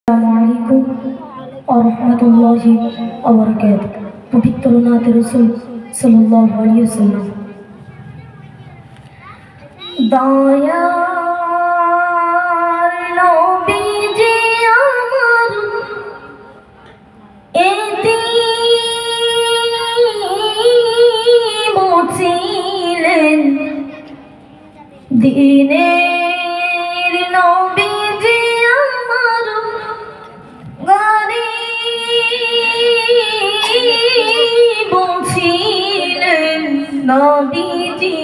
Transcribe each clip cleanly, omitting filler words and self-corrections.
আসসালামু আলাইকুম ওয়া রাহমাতুল্লাহি ওয়া বারাকাতুহু। পবিত্র নাতে রাসূল সাল্লাল্লাহু আলাইহি ওয়াসাল্লাম। দয়ার নবীজি আমার এতিম ছিলেন, দ্বীনের নবীজি আমার গরীব ছিলেন। নবীজি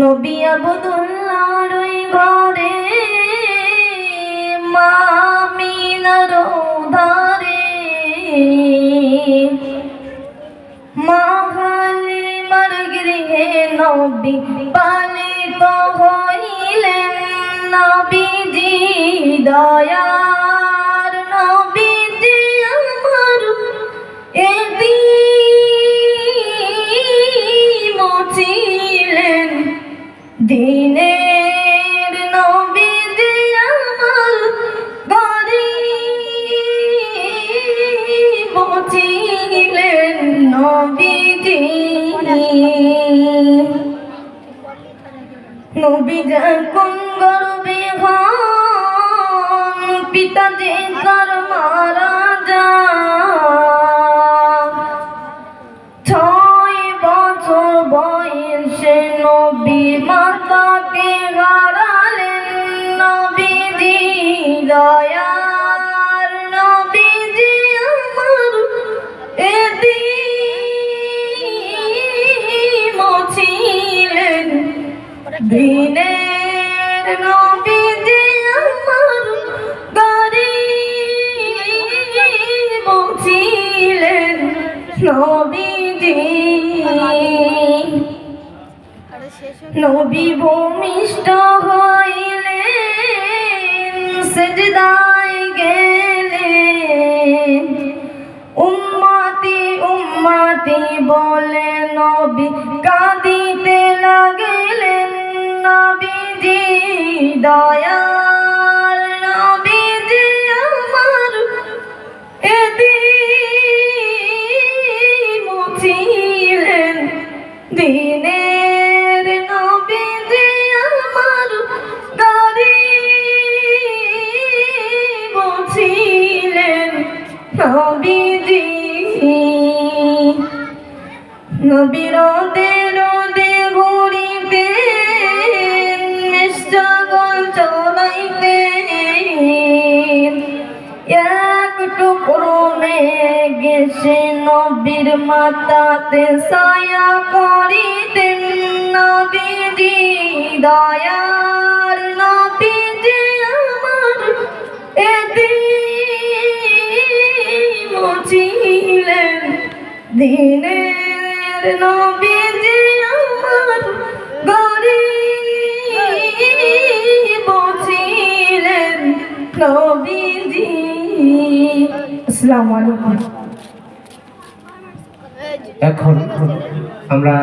নবী আব্দুল্লাহর ওই ঘরে মা আমিনার উদরে মা হালিমার গৃহে নবী পালিত হইলেন। নবীজি দয়ার নবীজি আমার এতিম ছিলেন, দ্বীনের নবীজি আমার গরীব ছিলেন। নবীজি নবী যখন গর্ভে হন পিতা যে তার মারা যান, 6 বছর বয়সে নবী মাতাকে হারালেন। নবীজি দয়ার নবীজি আমার এতিম ছিলেন, দ্বীনের নবীজি আমার গরীব ছিলেন। নবীজি নবী ভূমিষ্ঠ হইলেন, সিজদায় গেলেন। উম্মতি উম্মতি বলে নবী কাঁদিতে লাগলেন। নবীজি দয়ার নবীজি আমার এতিম ছিলেন, দ্বীনের নবীজি আমার গরীব ছিলেন। নবীজি নবী রোদে রোদে ঘুরিতেন, নিশ্চল চলাইতেন। এক টুকরো মেঘ এসে নবীর মাথাতে ছায়া করিতেন। নবীজি দয়ার নবীজি আমার এতিম ছিলেন, দ্বীনের নবীজি আমার গরীব ছিলেন। নবীজি আসসালামু আলাইকুম। এখন আমরা